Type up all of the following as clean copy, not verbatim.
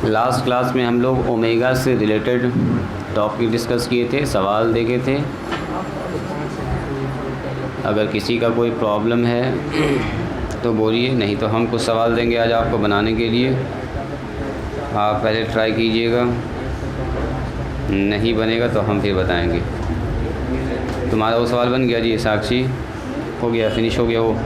Last class में हम लोग ओमेगा से रिलेटेड टॉपिक डिस्कस किए थे, सवाल देखे थे। अगर किसी का कोई प्रॉब्लम है तो बोलिए, नहीं तो हम कुछ सवाल देंगे आज आपको बनाने के लिए। आप पहले ट्राई कीजिएगा, नहीं बनेगा तो हम फिर बताएंगे। तुम्हारा वो सवाल बन गया जी साक्षी? हो गया, फिनिश हो गया वो।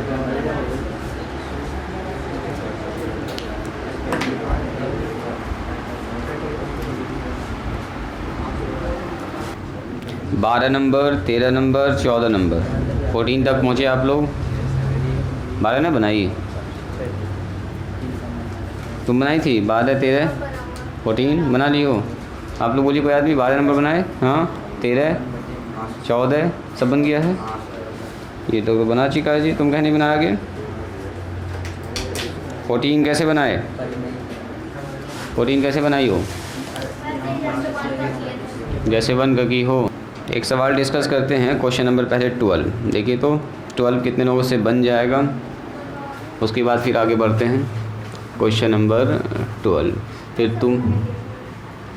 बारह नंबर, 13 नंबर, 14 नंबर, 14 तक पहुँचे आप लोग? 12 ना बनाई, तुम बनाई थी? 12, 13, 14 बना ली हो आप लोग? बोलिए कोई आदमी 12 नंबर बनाए? हाँ, 13, 14 सब बन गया है। ये तो बना चुका है जी, तुम कहीं नहीं बनाया आगे? 14 कैसे बनाए? 14 कैसे बनाई हो? जैसे बन गई हो। एक सवाल डिस्कस करते हैं, क्वेश्चन नंबर पहले 12। देखिए तो 12 कितने लोगों से बन जाएगा, उसके बाद फिर आगे बढ़ते हैं। क्वेश्चन नंबर 12, फिर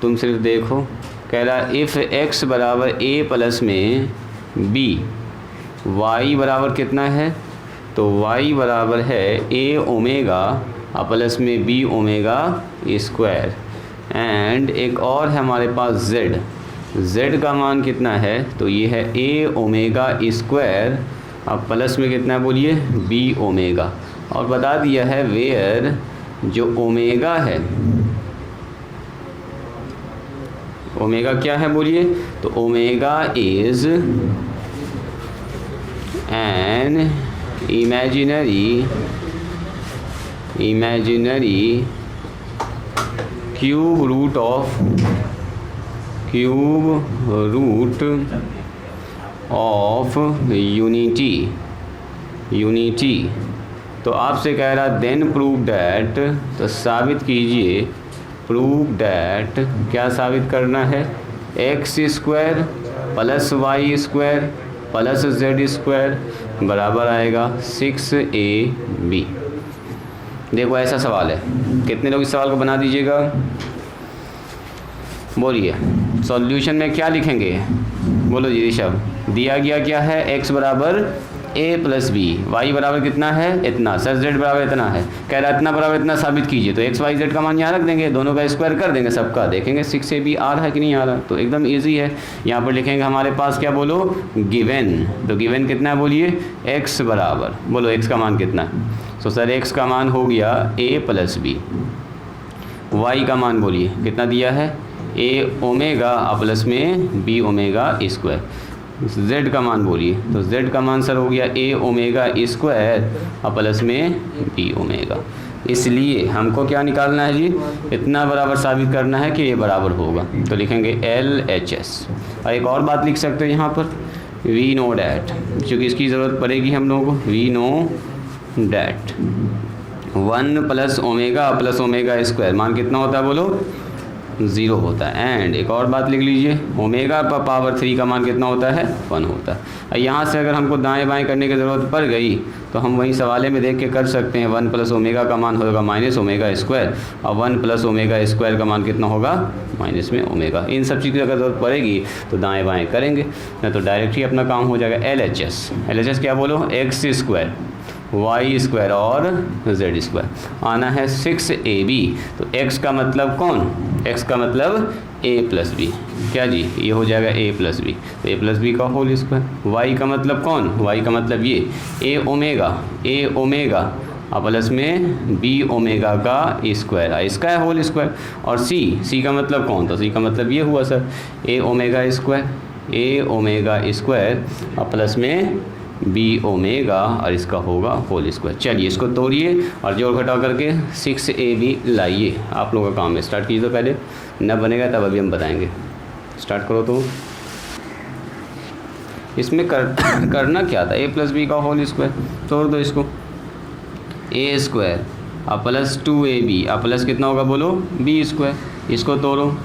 तुम सिर्फ देखो। कह रहा इफ़ x बराबर a प्लस में b, y बराबर कितना है? तो y बराबर है a ओमेगा प्लस में b ओमेगा स्क्वायर। एंड एक और है हमारे पास z का मान कितना है? तो ये है a ओमेगा स्क्वायर अब प्लस में कितना है बोलिए? b omega. और बता दिया है वेयर जो ओमेगा है, ओमेगा क्या है बोलिए? तो omega is an imaginary cube root of unity. तो आपसे कह रहा देन प्रूव डैट, तो साबित कीजिए, प्रूव डैट क्या साबित करना है? X square plus Y square plus Z square बराबर आएगा 6ab। देखो ऐसा सवाल है, कितने लोग इस सवाल को बना दीजिएगा? बोलिए सॉल्यूशन में क्या लिखेंगे? बोलो जी ऋषभ। दिया गया क्या है? x बराबर a प्लस बी, वाई बराबर कितना है? इतना। सर z बराबर इतना है। कह रहा है इतना बराबर इतना साबित कीजिए, तो x y z का मान यहाँ रख देंगे, दोनों का स्क्वायर कर देंगे सबका, देखेंगे 6ab आ रहा है कि नहीं आ रहा। तो एकदम इजी है। यहाँ पर लिखेंगे हमारे पास क्या, बोलो गिवन। तो गिवन कितना है बोलिए? x बराबर, बोलो x का मान कितना है? तो सर x का मान हो गया a प्लस बी। y का मान बोलिए कितना दिया है? a ओमेगा प्लस में b ओमेगा स्क्वायर। z का मान बोलिए, तो z का मान सर हो गया a ओमेगा स्क्वायर प्लस में b ओमेगा। इसलिए हमको क्या निकालना है जी? इतना बराबर साबित करना है कि ये बराबर होगा। तो लिखेंगे LHS। और एक और बात लिख सकते हो यहाँ पर, वी नो डैट, क्योंकि इसकी ज़रूरत पड़ेगी हम लोगों को। We know that 1 plus omega square मान कितना होता है बोलो? 0 होता है। एंड एक और बात लिख लीजिए, ओमेगा पर पावर 3 का मान कितना होता है? 1 होता है। यहाँ से अगर हमको दाएं बाएं करने की ज़रूरत पड़ गई तो हम वहीं सवाले में देख के कर सकते हैं। 1 प्लस ओमेगा का मान होगा माइनस ओमेगा स्क्वायर, और 1 प्लस ओमेगा स्क्वायर का मान कितना होगा? माइनस में ओमेगा। इन सब चीज़ की अगर ज़रूरत पड़ेगी तो दाएँ बाएँ करेंगे, ना तो डायरेक्ट ही अपना काम हो जाएगा। LHS क्या बोलो? एक्स स्क्वायर वाई स्क्वायर और जेड स्क्वायर आना है 6ab। तो x का मतलब कौन? x का मतलब a प्लस बी। क्या जी? ये हो जाएगा a प्लस बी, तो a प्लस बी का होल स्क्वायर। y का मतलब कौन? y का मतलब ये a ओमेगा प्लस में b ओमेगा का स्क्वायर, इसका है होल स्क्वायर। और c का मतलब कौन? तो c का मतलब ये हुआ sir a omega square plus में b ओमेगा, और इसका होगा होल स्क्वायर। चलिए इसको तोड़िए और जोड़ घटा करके 6ab लाइए। आप लोगों का काम है, स्टार्ट कीजिए। तो पहले न बनेगा तब अभी हम बताएंगे। स्टार्ट करो। तो इसमें करना क्या था? a प्लस बी का होल स्क्वायर, तोड़ दो इसको। a square plus 2ab plus कितना होगा बोलो? b square. इसको तोड़ो,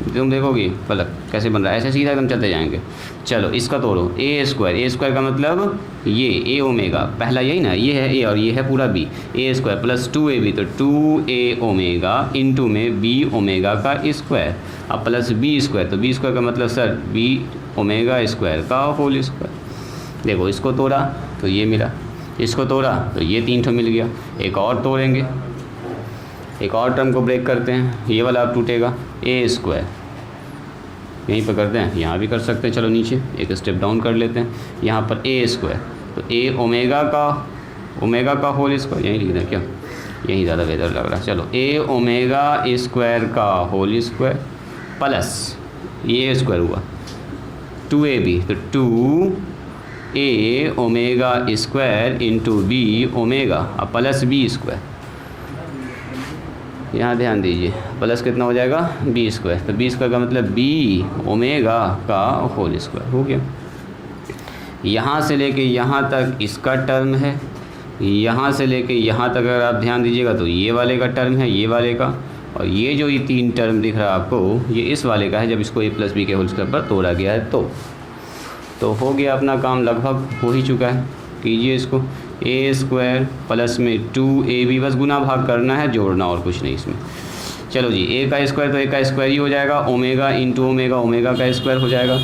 तुम देखोगे पलक कैसे बन रहा है, ऐसे सीधा एकदम चलते जाएंगे। चलो इसका तोड़ो, ए स्क्वायर का मतलब ये ए ओमेगा, पहला यही ना, ये है ए और ये है पूरा बी, ए स्क्वायर प्लस 2ab, तो 2a ओमेगा इंटू में बी ओमेगा का स्क्वायर, अब प्लस बी स्क्वायर, तो बी स्क्वायर का मतलब सर बी ओमेगा स्क्वायर का होल स्क्वायर। देखो इसको तोड़ा तो ये मिला, इसको तोड़ा तो ये 3 ठो मिल गया। एक और तोड़ेंगे, एक और टर्म को ब्रेक करते हैं, ये वाला अब टूटेगा, ए स्क्वायर यहीं पर करते हैं, यहाँ भी कर सकते हैं। चलो नीचे एक स्टेप डाउन कर लेते हैं, यहाँ पर ए स्क्वायर, तो ए ओमेगा का होल स्क्वायर, यहीं लिख दें क्या, यहीं ज़्यादा बेहतर लग रहा है। चलो ए ओमेगा स्क्वायर का होल स्क्वायर प्लस ये स्क्वायर हुआ 2ab, तो 2a omega square into B omega, अब प्लस बी स्क्वायर, यहाँ ध्यान दीजिए प्लस कितना हो जाएगा बी स्क्वायर, तो बी स्क्वायर का मतलब बी ओमेगा का होल स्क्वायर हो गया। यहाँ से लेके यहाँ तक इसका टर्म है, यहाँ से लेके यहाँ तक अगर आप ध्यान दीजिएगा तो ये वाले का टर्म है, ये वाले का, और ये जो ये 3 टर्म दिख रहा है आपको ये इस वाले का है, जब इसको a प्लस बी के होल स्क्वायर पर तोड़ा गया है तो हो गया अपना काम, लगभग हो ही चुका है। कीजिए इसको, ए स्क्वायर प्लस में 2ab, बस गुना भाग करना है, जोड़ना और कुछ नहीं इसमें। चलो जी, ए का स्क्वायर तो ए का स्क्वायर ही हो जाएगा, ओमेगा इंटू ओमेगा का स्क्वायर हो जाएगा,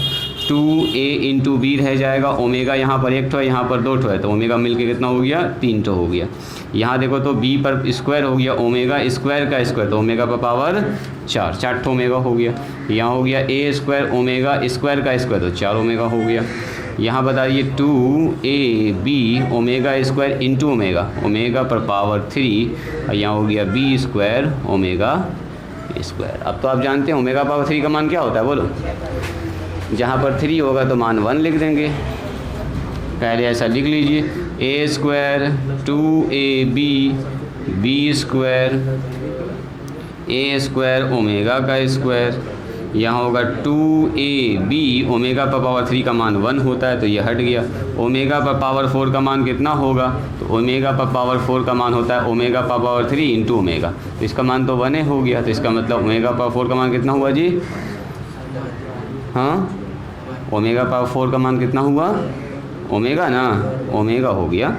2a इंटू बी रह जाएगा, ओमेगा यहाँ पर 1 ठो है, यहाँ पर 2 ठो है, तो ओमेगा मिलके कितना हो गया 3 ठो हो गया। यहाँ देखो तो b पर स्क्वायर हो गया, ओमेगा स्क्वायर का स्क्वायर, तो ओमेगा पर पावर 4 ठो ओमेगा हो गया। यहाँ हो गया ए स्क्वायर ओमेगा स्क्वायर का स्क्वायर, तो 4 ओमेगा हो गया। यहाँ बताइए 2ab omega square into omega पर पावर 3, और यहाँ हो गया बी स्क्वायर ओमेगा स्क्वायर। अब तो आप जानते हैं ओमेगा पावर 3 का मान क्या होता है, बोलो। जहाँ पर 3 होगा तो मान 1 लिख देंगे, पहले ऐसा लिख लीजिए, A square 2ab B square omega का स्क्वायर, यहाँ होगा 2ab ओमेगा पर पावर 3 का मान 1 होता है तो ये हट गया। ओमेगा पर पावर 4 का मान कितना होगा, तो ओमेगा पर पावर 4 का मान होता है ओमेगा पर पावर 3 इंटू ओमेगा, तो इसका मान तो 1 हो गया, तो इसका मतलब ओमेगा पर 4 का मान कितना हुआ जी, हाँ ओमेगा पावर 4 का मान कितना हुआ, ओमेगा ना, ओमेगा हो गया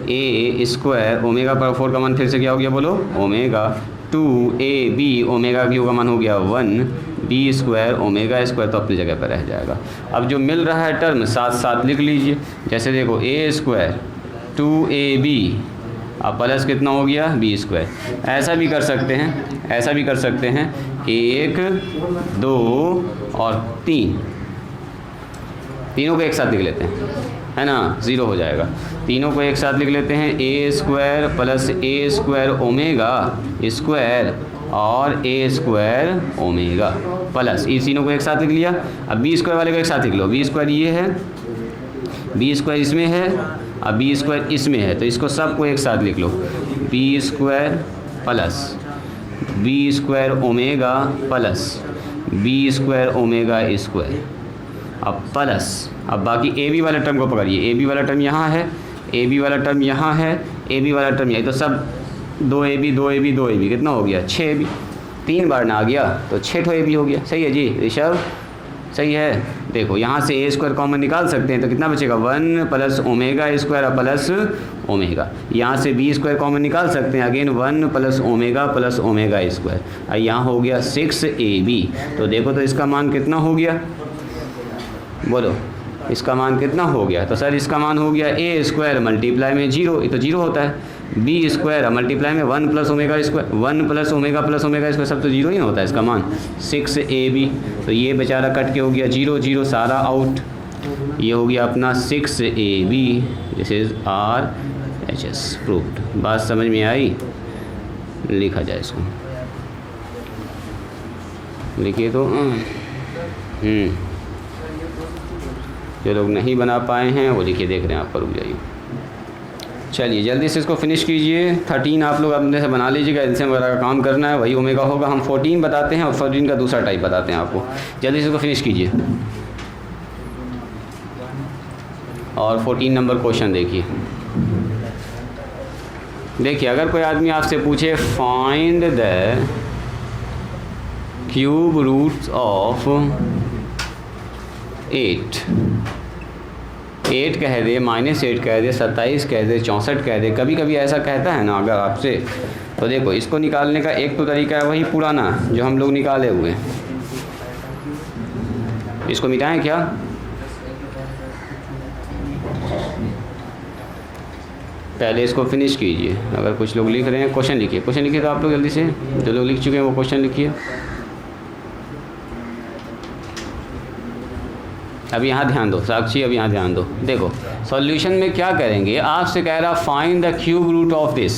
ए स्क्वायर, ओमेगा पावर 4 का मान फिर से क्या हो गया बोलो, ओमेगा 2ab ओमेगा क्यू का मान हो गया 1 बी स्क्वायर ओमेगा स्क्वायर, तो अपनी जगह पर रह जाएगा। अब जो मिल रहा है टर्म साथ साथ लिख लीजिए, जैसे देखो ए स्क्वायर 2ab अब प्लस कितना हो गया बी स्क्वायर। ऐसा भी कर सकते हैं, ऐसा भी कर सकते हैं 1 2 और 3, तीनों को एक साथ लिख लेते हैं, है ना, 0 हो जाएगा। तीनों को एक साथ लिख लेते हैं, ए स्क्वायर प्लस ए स्क्वायर ओमेगा स्क्वायर और ए स्क्वायर ओमेगा प्लस, इस तीनों को एक साथ लिख लिया। अब बी स्क्वायर वाले को एक साथ लिख लो, बी स्क्वायर ये है, बी स्क्वायर इसमें है, अब बी स्क्वायर इसमें है, तो इसको सबको एक साथ लिख लो, B square plus B square omega plus B square omega square, अब प्लस, अब बाकी ए बी वाला टर्म को पकड़िए, ए बी वाला टर्म यहाँ है, ए बी वाला टर्म यहाँ है, ए बी वाला टर्म यही, तो सब 2ab कितना हो गया 6ab, 3 बार ना आ गया तो 6 ठो ab हो गया। सही है जी ऋषभ, सही है। देखो यहाँ से ए स्क्वायर कॉमन निकाल सकते हैं तो कितना बचेगा 1 plus omega square plus omega, यहाँ से बी स्क्वायर कॉमन निकाल सकते हैं, अगेन 1 प्लस ओमेगा स्क्वायर, और यहाँ हो गया 6ab। तो देखो तो इसका मान कितना हो गया, बोलो इसका मान कितना हो गया, तो सर इसका मान हो गया ए स्क्वायर मल्टीप्लाई में 0, ये तो 0 होता है, बी स्क्वायर मल्टीप्लाई में 1 plus omega square, 1 plus omega square, सब तो 0 ही होता है, इसका मान 6ab। तो ये बेचारा कट के हो गया 0 0 सारा आउट, ये हो गया अपना 6ab, this is RHS proved. बात समझ में आई, लिखा जाए इसको, लिखिए तो जो लोग नहीं बना पाए हैं वो लिखिए, देख रहे हैं आप पर, रुक जाइए। चलिए जल्दी से इसको फिनिश कीजिए। 13 आप लोग अपने से बना लीजिएगा, एलसीएम वगैरह का काम करना है, वही ओमेगा होगा। हम 14 बताते हैं और 14 का दूसरा टाइप बताते हैं आपको। जल्दी से इसको फिनिश कीजिए और 14 नंबर क्वेश्चन देखिए। देखिए अगर कोई आदमी आपसे पूछे find the cube roots of 8 कह दे, -8 कह दे, 27 कह दे, 64 कह दे, कभी कभी ऐसा कहता है ना अगर आपसे, तो देखो इसको निकालने का एक तो तरीका है वही पुराना जो हम लोग निकाले हुए हैं। इसको मिटाएं क्या? पहले इसको फिनिश कीजिए। अगर कुछ लोग लिख रहे हैं क्वेश्चन लिखिए, क्वेश्चन लिखिए तो आप लोग जल्दी से, जो लोग लिख चुके हैं वो क्वेश्चन लिखिए। अभी यहाँ ध्यान दो साक्षी, अभी यहाँ ध्यान दो। देखो सॉल्यूशन में क्या करेंगे, आपसे कह रहा find the cube root of this.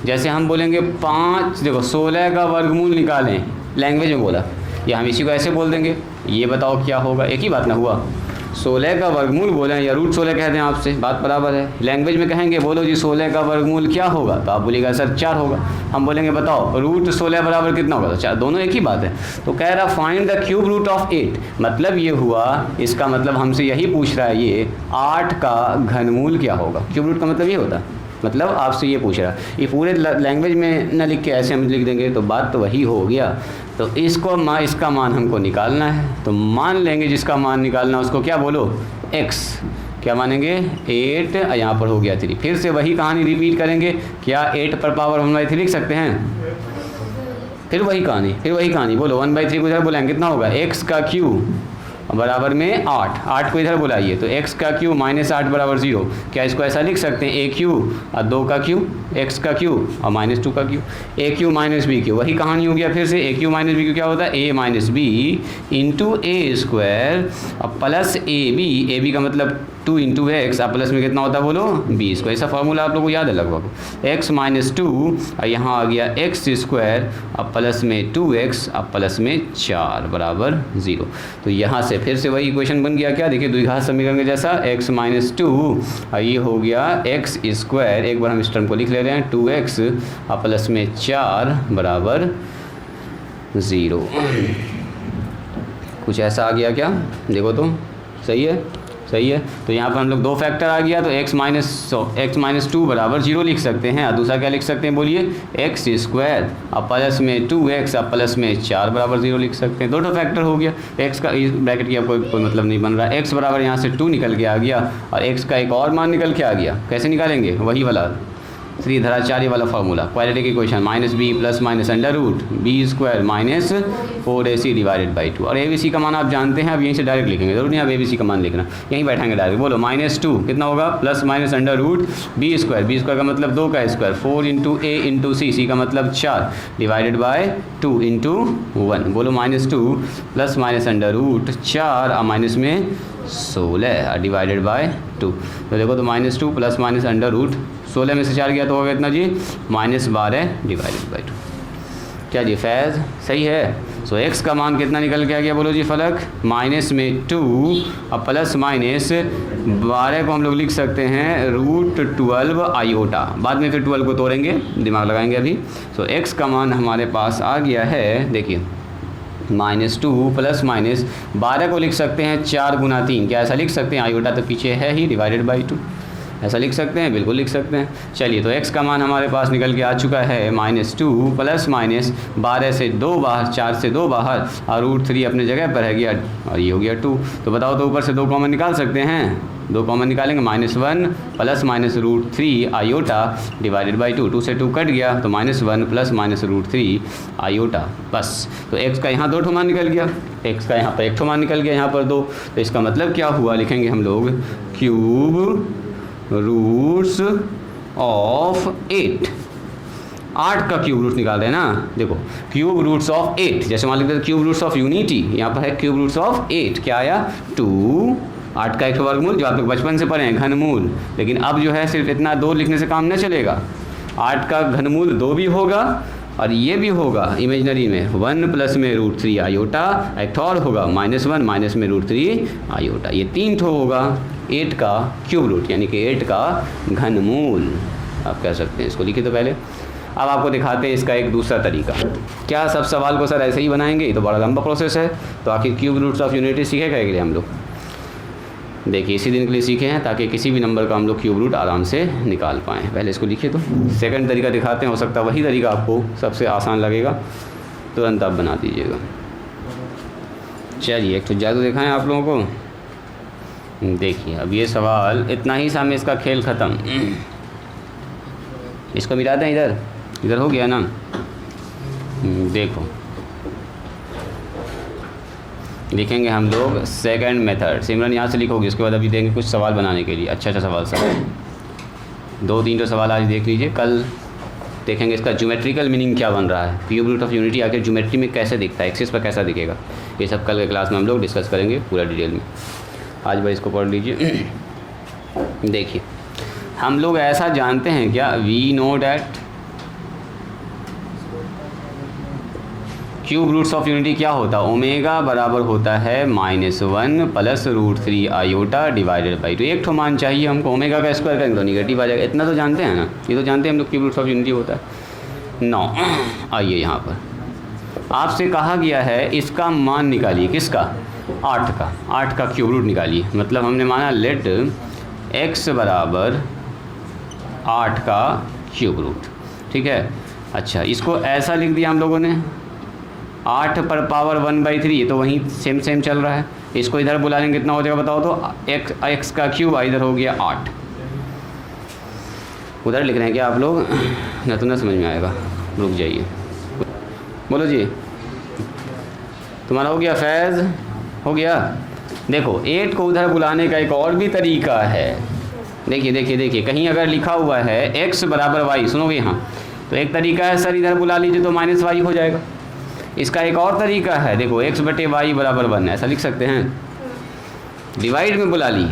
जैसे हम बोलेंगे 5, देखो 16 का वर्गमूल निकालें, लैंग्वेज में बोला, या हम इसी को ऐसे बोल देंगे, ये बताओ क्या होगा। एक ही बात ना हुआ, 16 का वर्गमूल बोलें या रूट 16 कह दें आपसे, बात बराबर है। लैंग्वेज में कहेंगे बोलो जी 16 का वर्गमूल क्या होगा, तो आप बोलिएगा सर 4 होगा। हम बोलेंगे बताओ रूट 16 बराबर कितना होगा, तो 4, दोनों एक ही बात है। तो कह रहा find the cube root of 8, मतलब ये हुआ, इसका मतलब हमसे यही पूछ रहा है ये 8 का घनमूल क्या होगा। क्यूब रूट का मतलब ये होता है, मतलब आपसे ये पूछ रहा है। ये पूरे लैंग्वेज में न लिख के ऐसे हम लिख देंगे तो बात तो वही हो गया। तो इसका मान हमको निकालना है, तो मान लेंगे जिसका मान निकालना उसको क्या बोलो, x। क्या मानेंगे 8, यहाँ पर हो गया 3। फिर से वही कहानी रिपीट करेंगे, क्या 8 पर पावर 1/3 लिख सकते हैं? फिर वही कहानी बोलो, 1/3 को इधर बुलाएंगे कितना होगा, x का क्यूब बराबर में 8 को इधर बुलाइए तो x का क्यूब -8 बराबर 0। क्या इसको ऐसा लिख सकते हैं, a क्यूब और 2 का क्यूब, x का क्यूब और -2 का cube, a cube -b cube. वही कहानी हो गया फिर से, a क्यूब -b क्यूब क्या होता है, a - b इंटू a² और प्लस ab का मतलब 2 इंटू एक्स, और प्लस में कितना होता है बोलो 20 को। ऐसा फार्मूला आप लोगों को याद है लगभग, x - 2 और यहाँ आ गया x² और प्लस में 2x और प्लस में 4 बराबर 0। तो यहाँ से फिर से वही इक्वेशन बन गया क्या, देखिए द्विघात समीकरण के जैसा, x - 2 और ये हो गया x², एक बार हम इस टर्म को लिख ले रहे हैं 2x और प्लस में 4 बराबर 0। कुछ ऐसा आ गया क्या, देखो तो सही है। तो यहाँ पर हम लोग 2 फैक्टर आ गया, तो x - 2 बराबर 0 लिख सकते हैं, और दूसरा क्या लिख सकते हैं बोलिए, x² और प्लस में 2x और प्लस में 4 बराबर 0 लिख सकते हैं। 2 फैक्टर हो गया। x का इस ब्रैकेट की कोई मतलब नहीं बन रहा, x बराबर यहाँ से 2 निकल के आ गया और x का एक और मान निकल के आ गया। कैसे निकालेंगे, वही वाला श्रीधराचार्य वाला formula, quadratic equation -b + (b² - 4ac / 2। और abc का मान आप जानते हैं, अब यहीं से डायरेक्ट लिखेंगे, जरूर नहीं आप abc का मान लिखना, यहीं बैठेंगे डायरेक्ट। बोलो -2 कितना होगा, प्लस माइनस (b² का मतलब 2 का square, 4 into a into c का मतलब 4 / 2 इंटू 1। बोलो -2 प्लस माइनस √4 और माइनस में 16 डिवाइडेड बाय 2। तो देखो तो -2 प्लस माइनस √16 में से 4 गया तो होगा इतना जी -12 डिवाइडेड बाय 2। क्या जी फैज़ सही है। सो x का मान कितना निकल के आ गया बोलो जी फलक, -2 और प्लस माइनस 12 को हम लोग लिख सकते हैं √12 आयोटा। बाद में फिर 12 को तोड़ेंगे, दिमाग लगाएंगे अभी। सो x का मान हमारे पास आ गया है, देखिए -2 प्लस माइनस 12 को लिख सकते हैं 4 गुना 3। क्या ऐसा लिख सकते हैं, आयोटा तो पीछे है ही, डिवाइडेड बाई 2 ऐसा लिख सकते हैं, बिल्कुल लिख सकते हैं। चलिए तो x का मान हमारे पास निकल के आ चुका है -2 प्लस माइनस 12 से 2 बाहर, 4 से 2 बाहर और √3 अपने जगह पर है गया और ये हो गया 2। तो बताओ तो ऊपर से 2 कॉमन निकाल सकते हैं, 2 कॉमन निकालेंगे, -1 plus minus √3 iota divided by 2। 2 से 2 कट गया तो -1 प्लस माइनस √3 आयोटा बस। तो x का यहाँ 2 ठो मान निकल गया, x का यहाँ पर 1 ठो मान निकल गया, यहाँ पर 2। तो इसका मतलब क्या हुआ, लिखेंगे हम लोग क्यूब रूट्स ऑफ 8 का क्यूब रूट निकाल रहे हैं ना। देखो क्यूब रूट्स ऑफ 8, जैसे मान लीजिए क्यूब रूट्स ऑफ यूनिटी, यहाँ पर है क्यूब रूट्स ऑफ 8। क्या आया 2, 8 का एक वर्गमूल जो आप लोग बचपन से पढ़े हैं घनमूल। लेकिन अब जो है सिर्फ इतना 2 लिखने से काम न चलेगा, 8 का घनमूल 2 भी होगा और ये भी होगा इमेजनरी में 1 प्लस में √3 आयोटा, एक और होगा -1 माइनस में √3 आयोटा। ये 3 ठो होगा 8 का क्यूब रूट, यानी कि 8 का घनमूल आप कह सकते हैं। इसको लिखिए तो पहले। अब आपको दिखाते हैं इसका एक दूसरा तरीका। क्या सब सवाल को सर ऐसे ही बनाएंगे, ये तो बड़ा लंबा प्रोसेस है। तो आखिर क्यूब रूट्स ऑफ यूनिटी सीखे क्या के लिए हम लोग, देखिए इसी दिन के लिए सीखे हैं ताकि किसी भी नंबर का हम लोग क्यूब रूट आराम से निकाल पाएँ। पहले इसको लिखिए तो। सेकंड तरीका दिखाते हैं, हो सकता है वही तरीका आपको सबसे आसान लगेगा। तुरंत आप बना दीजिएगा। चलिए एक तो जादू दिखाएं आप लोगों को। देखिए अब ये सवाल इतना ही सामने, इसका खेल ख़त्म। इसको मिला दें, इधर इधर हो गया ना। देखो लिखेंगे हम लोग सेकंड मेथड। सिमरन यहाँ से लिखोगे, उसके बाद अभी देंगे कुछ सवाल बनाने के लिए। अच्छा सवाल सब 2-3 तो सवाल आज देख लीजिए, कल देखेंगे इसका ज्योमेट्रिकल मीनिंग क्या बन रहा है। क्यूब रूट ऑफ यूनिटी आखिर ज्योमेट्री में कैसे दिखता है, एक्सिस पर कैसा दिखेगा, ये सब कल के क्लास में हम लोग डिस्कस करेंगे पूरा डिटेल में। आज भाई इसको पढ़ लीजिए। देखिए हम लोग ऐसा जानते हैं क्या, we know that cube roots of unity क्या होता है, ओमेगा बराबर होता है -1 प्लस √3 आयोटा डिवाइडेड बाई 2। एक ठो मान चाहिए हमको, ओमेगा का स्क्वायर करेंगे तो निगेटिव आ जाएगा। इतना तो जानते हैं ना, ये तो जानते हैं हम लोग क्यूब रूट्स ऑफ यूनिटी होता है। 9 आइए यहाँ पर आपसे कहा गया है इसका मान निकालिए, किसका, 8 का क्यूब रूट निकालिए। मतलब हमने माना लेट x बराबर 8 का क्यूब रूट, ठीक है। अच्छा इसको ऐसा लिख दिया हम लोगों ने, 8 पर पावर 1/3, ये तो वहीं सेम चल रहा है। इसको इधर बुला लेंगे कितना हो जाएगा बताओ तो, x का क्यूब इधर हो गया 8। उधर लिख रहे हैं क्या आप लोग, ना तो ना समझ में आएगा, रुक जाइए। बोलो जी, तुम्हारा हो गया फैज़, हो गया। देखो 8 को उधर बुलाने का एक और भी तरीका है। देखिए कहीं अगर लिखा हुआ है x बराबर y, सुनोगे यहाँ, तो एक तरीका है सर इधर बुला लीजिए तो -y हो जाएगा। इसका एक और तरीका है, देखो x बटे y बराबर 1, ऐसा लिख सकते हैं। डिवाइड में बुला लिए,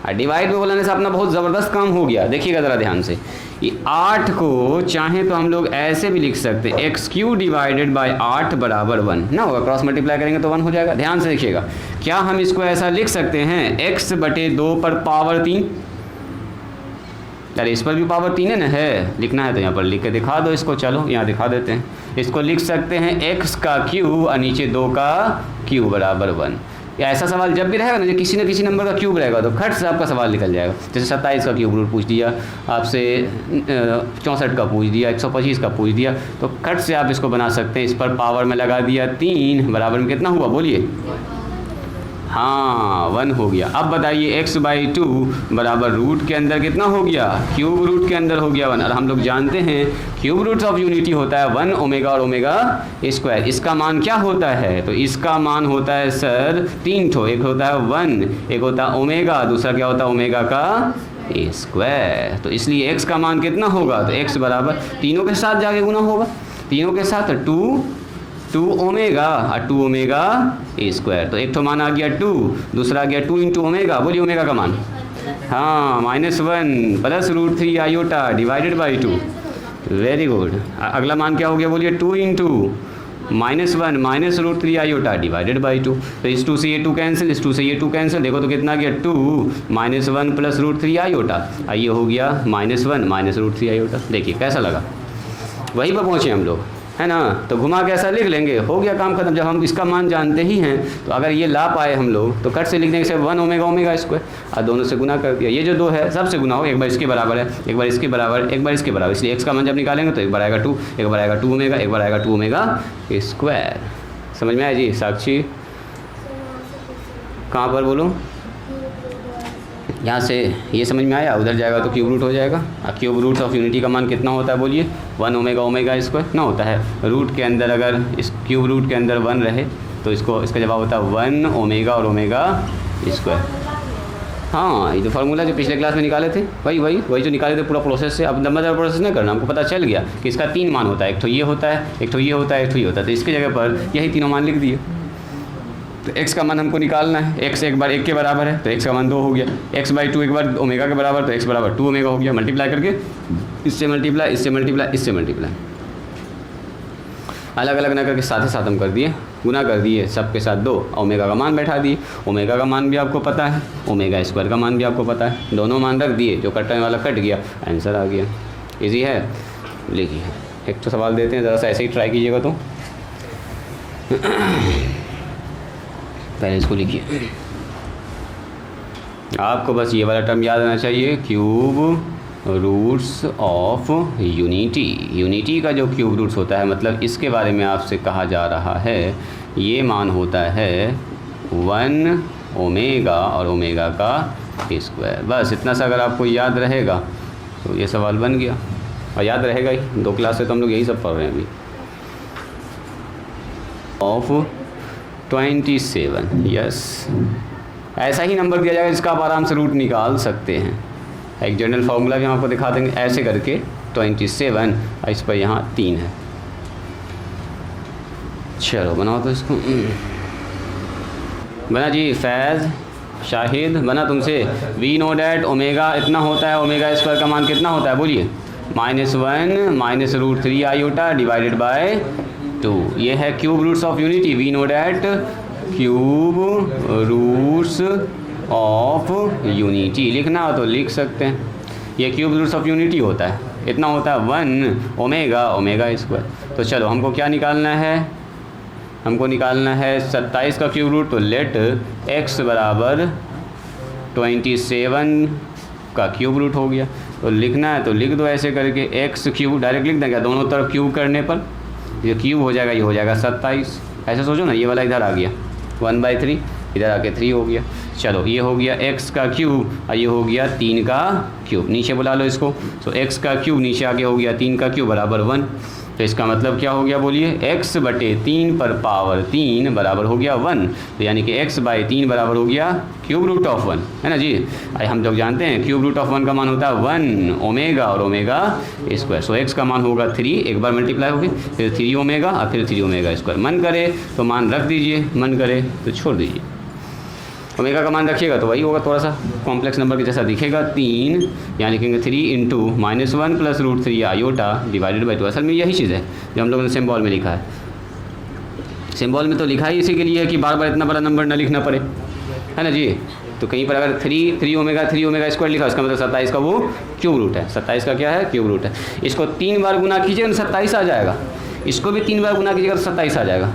और डिवाइड में बुलाने से अपना बहुत ज़बरदस्त काम हो गया। देखिएगा ज़रा ध्यान से, ये 8 को चाहें तो हम लोग ऐसे भी लिख सकते हैं, x³ डिवाइडेड बाई 8 बराबर 1 ना होगा, क्रॉस मल्टीप्लाई करेंगे तो 1 हो जाएगा। ध्यान से देखिएगा, क्या हम इसको ऐसा लिख सकते हैं, x बटे 2 पर पावर 3। अरे इस पर भी पावर 3 है ना, है लिखना है तो यहाँ पर लिख के दिखा दो इसको। चलो यहाँ दिखा देते हैं, इसको लिख सकते हैं x का क्यूब और नीचे 2 का क्यूब बराबर 1। ऐसा सवाल जब भी रहेगा ना, जो किसी न किसी नंबर का क्यूब रहेगा तो खट से आपका सवाल निकल जाएगा। जैसे 27 का क्यूब रूट पूछ दिया आपसे, 64 का पूछ दिया, 125 का पूछ दिया, तो खट से आप इसको बना सकते हैं। इस पर पावर में लगा दिया 3, बराबर में कितना हुआ बोलिए, हाँ 1 हो गया। अब बताइए x/2 बराबर रूट के अंदर कितना हो गया, क्यूब रूट के अंदर हो गया 1। और हम लोग जानते हैं क्यूब रूट ऑफ यूनिटी होता है 1 ओमेगा और ओमेगा स्क्वायर। इसका मान क्या होता है, तो इसका मान होता है सर 3 ठो, एक होता है 1, एक होता है ओमेगा, दूसरा क्या होता है ओमेगा का स्क्वायर। तो इसलिए x का मान कितना होगा, तो x बराबर तीनों के साथ जाके गुना होगा, तीनों के साथ 2 ओमेगा और 2 ओमेगा स्क्वायर। तो एक तो मान आ गया 2, दूसरा आ गया 2 इंटू ओमेगा, बोलिए ओमेगा का मान, हाँ -1 plus √3 iota divided by 2। Very good. अगला मान क्या हो गया बोलिए, 2 into -1 minus √3 iota divided by 2। तो इस 2 से ये 2 कैंसिल, इस 2 से ये 2 कैंसिल, देखो तो कितना गया 2 -1 प्लस √3 आयोटा, ये हो गया -1 माइनस √3 आयोटा। देखिए कैसा लगा, वहीं पर पहुँचे हम लोग, है ना। तो घुमा के ऐसा लिख लेंगे, हो गया काम खत्म। जब हम इसका मान जानते ही हैं तो अगर ये ला पाए हम लोग तो कट से लिख देंगे सिर्फ 1 ओमेगा स्क्वायर, और दोनों से गुना कर दिया। ये जो 2 है सबसे गुना हो, एक बार इसके बराबर है, एक बार इसके बराबर, एक बार इसके बराबर। इसलिए x का मान जब निकालेंगे तो एक बार आएगा 2, एक बार आएगा 2 ओमेगा, एक बार आएगा 2 ओमेगा स्क्वायर। समझ में आया जी। साक्षी कहाँ पर बोलूँ, यहाँ से ये समझ में आया, उधर जाएगा तो क्यूब रूट हो जाएगा। अब क्यूब रूट ऑफ यूनिटी का मान कितना होता है बोलिए, 1 ओमेगा स्क्वायर ना होता है। रूट के अंदर अगर इस क्यूब रूट के अंदर 1 रहे तो इसका जवाब होता है 1 ओमेगा और ओमेगा स्क्वायर। हाँ ये तो फार्मूला जो पिछले क्लास में निकाले थे वही जो निकाले थे पूरा प्रोसेस से। अब नंबर प्रोसेस नहीं करना, हमको पता चल गया कि इसका 3 मान होता है, एक तो ये होता है, एक तो ये होता है, एक तो ये होता है। तो इसकी जगह पर यही तीनों मान लिख दिए। तो x का मान हमको निकालना है, x एक बार 1 के बराबर है तो x का मान 2 हो गया, x/2 एक बार ओमेगा के बराबर तो x बराबर 2 ओमेगा हो गया। मल्टीप्लाई करके इससे मल्टीप्लाई, इससे मल्टीप्लाई, इससे मल्टीप्लाई, अलग अलग ना करके साथ ही साथ हम कर दिए, गुना कर दिए सबके साथ 2, ओमेगा का मान बैठा दिए। ओमेगा का मान भी आपको पता है, ओमेगा स्क्वायर का मान भी आपको पता है, दोनों मान रख दिए, जो कटने वाला कट गया, आंसर आ गया। इजी है। लिखिए एक तो सवाल देते हैं, ज़रा सा ऐसे ही ट्राई कीजिएगा। तो पहले इसको लिखिए, आपको बस ये वाला टर्म याद आना चाहिए, cube roots of unity. Unity का जो क्यूब रूट्स होता है, मतलब इसके बारे में आपसे कहा जा रहा है, ये मान होता है 1 ओमेगा और ओमेगा का स्क्वायर। बस इतना सा अगर आपको याद रहेगा तो ये सवाल बन गया, और याद रहेगा ही, 2 क्लास से तो हम लोग यही सब पढ़ रहे हैं अभी। ऑफ 27, यस, ऐसा ही नंबर दिया जाएगा जिसका आप आराम से रूट निकाल सकते हैं। एक जनरल फार्मूला भी हम आपको दिखा देंगे, ऐसे करके 27, इस पर यहाँ 3 है। चलो बनाओ तो इसको, बना जी फैज़, शाहिद, बना तुमसे। वी नो डैट ओमेगा इतना होता है, ओमेगा स्क्वायर का मान कितना होता है बोलिए, -1 माइनस √3 आयोटा डिवाइडेड बाय 2। ये है cube roots of unity. We know that cube roots of unity, लिखना हो तो लिख सकते हैं। ये क्यूब रूट्स ऑफ यूनिटी होता है, इतना होता है 1 ओमेगा ओमेगा स्क्वायर। तो चलो हमको क्या निकालना है, हमको निकालना है 27 का क्यूब रूट। तो लेट x बराबर 27 का क्यूब रूट हो गया। तो लिखना है तो लिख दो ऐसे करके, x क्यूब डायरेक्ट लिख देंगे, दोनों तरफ क्यूब करने पर ये क्यूब हो जाएगा, ये हो जाएगा 27। ऐसे सोचो ना, ये वाला इधर आ गया 1/3, इधर आके 3 हो गया। चलो ये हो गया x का क्यूब और ये हो गया 3 का क्यूब, नीचे बुला लो इसको। तो x का क्यूब नीचे आके हो गया 3 का क्यूब बराबर 1। तो इसका मतलब क्या हो गया बोलिए, x/3 पर पावर 3 बराबर हो गया 1। तो यानी कि x/3 बराबर हो गया क्यूब रूट ऑफ 1, है ना जी। हम लोग जानते हैं क्यूब रूट ऑफ 1 का मान होता है 1 ओमेगा और ओमेगा स्क्वायर। सो x का मान होगा 3, एक बार मल्टीप्लाई होगी, फिर 3 ओमेगा और फिर 3 ओमेगा स्क्वायर। मन करे तो मान रख दीजिए, मन करे तो छोड़ दीजिए। ओमेगा का मान रखिएगा तो वही होगा, थोड़ा सा कॉम्प्लेक्स नंबर के जैसा दिखेगा। 3 यहाँ लिखेंगे 3 × -1 + √3 आयोटा डिवाइडेड बाई 2। असल में यही चीज़ है जो हम लोगों ने सिंबल में लिखा है। सिंबल में तो लिखा ही इसी के लिए है कि बार बार इतना बड़ा नंबर ना लिखना पड़े, है ना जी। तो कहीं पर अगर 3 ओमेगा स्क्वायर लिखा, इसका मतलब 27 का वो क्यूब रूट है। 27 का क्या है, क्यूब रूट है। इसको 3 बार गुना कीजिएगा तो 27 आ जाएगा। इसको भी 3 बार गुना कीजिएगा तो 27 आ जाएगा।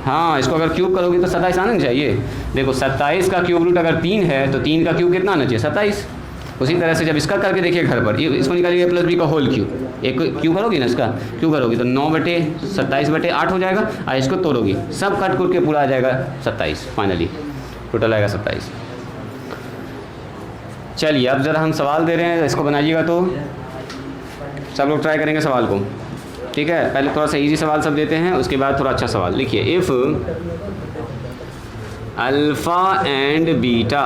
हाँ, इसको अगर क्यूब करोगे तो 27 आना चाहिए। देखो 27 का क्यूब रूट अगर 3 है तो 3 का क्यूब कितना आना चाहिए, 27। उसी तरह से जब इसका करके देखिए घर पर, इसको निकालिए +b का होल क्यूब, एक क्यूब करोगी ना, इसका क्यूब करोगी तो 9/27/8 हो जाएगा। और इसको तोड़ोगी, सब कट करके पूरा आ जाएगा 27, फाइनली टोटल आएगा 27। चलिए अब ज़रा हम सवाल दे रहे हैं, इसको बनाइएगा तो सब लोग ट्राई करेंगे सवाल को, ठीक है। पहले थोड़ा सा इजी सवाल सब देते हैं, उसके बाद थोड़ा अच्छा सवाल लिखिए। If alpha and beta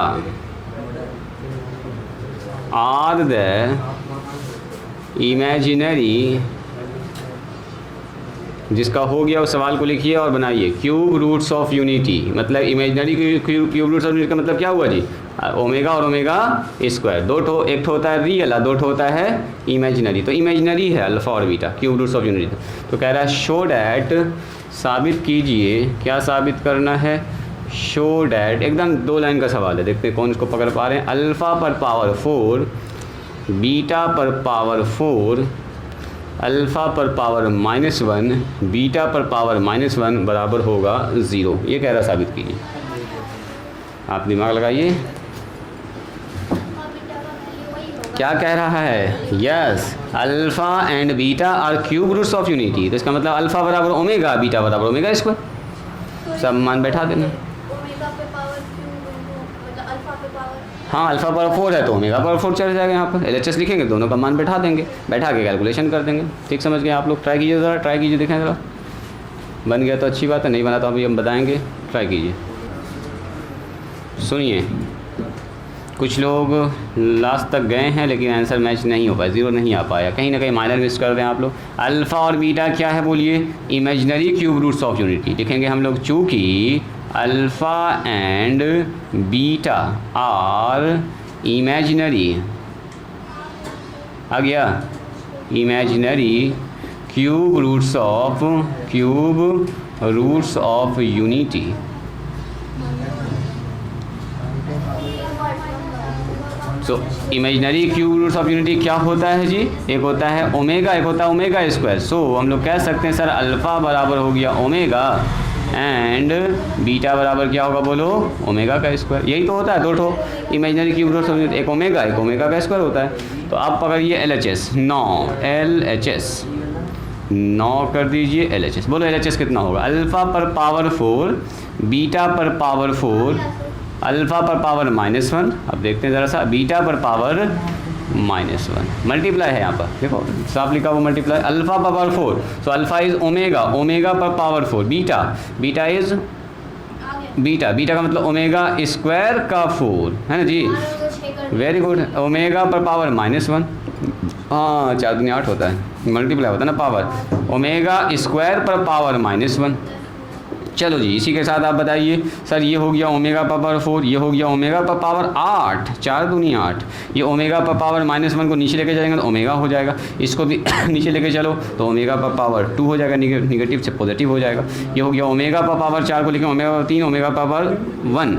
are the imaginary, जिसका हो गया उस सवाल को लिखिए और बनाइए। क्यूब रूट्स ऑफ यूनिटी, मतलब imaginary cube roots of unity का मतलब क्या हुआ जी, ओमेगा और ओमेगा स्क्वायर। एक ठो होता है रियल और 2 ठो होता है इमेजिनरी। तो इमेजिनरी है अल्फ़ा और beta, cube roots of unity. तो कह रहा है शो डैट, साबित कीजिए। क्या साबित करना है, शो डैट, एकदम 2 लाइन का सवाल है, देखते हैं कौन इसको पकड़ पा रहे हैं। अल्फ़ा पर पावर 4, बीटा पर पावर 4, अल्फ़ा पर पावर -1, बीटा पर पावर -1 बराबर होगा 0। ये कह रहा है साबित कीजिए। आप दिमाग लगाइए, क्या कह रहा है। Yes, alpha and beta are cube roots of unity. तो इसका मतलब अल्फ़ा बराबर ओमेगा, बीटा बराबर ओमेगा स्क्वायर। सब मान बैठा देना। हाँ, अल्फ़ा पावर 4 है तो ओमेगा पावर 4 चढ़ जाएगा। यहाँ पर LHS लिखेंगे, दोनों का मान बैठा देंगे, बैठा के कैलकुलेशन कर देंगे। ठीक समझ गए आप लोग। ट्राई कीजिए ज़रा, ट्राई कीजिए, देखें ज़रा। बन गया तो अच्छी बात है, नहीं बना तो अभी हम बताएंगे। ट्राई कीजिए, सुनिए। कुछ लोग लास्ट तक गए हैं लेकिन आंसर मैच नहीं हो पाया, 0 नहीं आ पाया, कहीं ना कहीं माइनर मिस कर रहे हैं आप लोग। अल्फ़ा और बीटा क्या है बोलिए, imaginary cube roots of unity. लिखेंगे हम लोग, चूँकि alpha and beta are imaginary, आ गया, imaginary cube roots of unity. So imaginary cube roots of unity क्या होता है जी, एक होता है ओमेगा, एक होता है ओमेगा स्क्वायर। सो हम लोग कह सकते हैं सर अल्फ़ा बराबर हो गया ओमेगा एंड बीटा बराबर क्या होगा बोलो, ओमेगा का स्क्वायर। यही तो होता है, दो ठो इमेजिनरी क्यूब रूट समझो, एक ओमेगा का स्क्वायर होता है। तो अब पकड़िए LHS 9 LHS 9 कर दीजिए LHS। बोलो LHS कितना होगा, अल्फ़ा पर पावर 4 बीटा पर पावर 4 अल्फ़ा पर पावर -1। अब देखते हैं ज़रा सा, बीटा पर पावर -1 मल्टीप्लाई है यहाँ पर, देखो साफ लिखा हुआ मल्टीप्लाई, अल्फ़ा पर power 4, so alpha is omega पर पावर 4, बीटा इज़ बीटा का मतलब ओमेगा स्क्वायर का 4 है ना जी, वेरी गुड। ओमेगा पर पावर -1, हाँ 4 दूनी 8 होता है, मल्टीप्लाई होता है ना पावर, ओमेगा स्क्वायर पर पावर -1। चलो जी, इसी के साथ आप बताइए सर ये हो गया ओमेगा पर पावर 4, ये हो गया ओमेगा पर पावर 8, 4 दूनी 8, ये ओमेगा पर पावर -1 को नीचे लेके जाएंगे तो ओमेगा हो जाएगा, इसको भी नीचे लेके चलो तो ओमेगा पर पावर 2 हो जाएगा, निगेटिव से पॉजिटिव हो जाएगा। ये हो गया ओमेगा पर पावर 4 को लिखेंगे ओमेगा पर 3, ओमेगा पर पावर 1,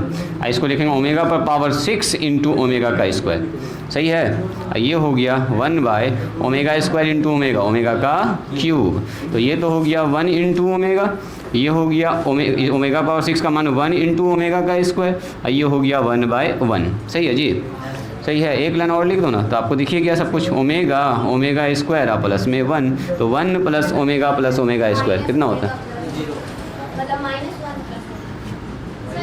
इसको लिखेंगे ओमेगा पर पावर 6 इंटू ओमेगा का स्क्वायर, सही है। ये हो गया 1 by omega square into omega का क्यूब, तो ये तो हो गया 1 इंटू ओमेगा, ये हो गया ओमेगा पावर 6 का मान 1 इंटू ओमेगा का स्क्वायर, ये हो गया 1 बाय 1, सही है जी, सही है। एक लाइन और लिख दो ना तो आपको दिखिए गया सब कुछ, ओमेगा स्क्वायर प्लस में 1, तो 1 प्लस ओमेगा स्क्वायर कितना होता है,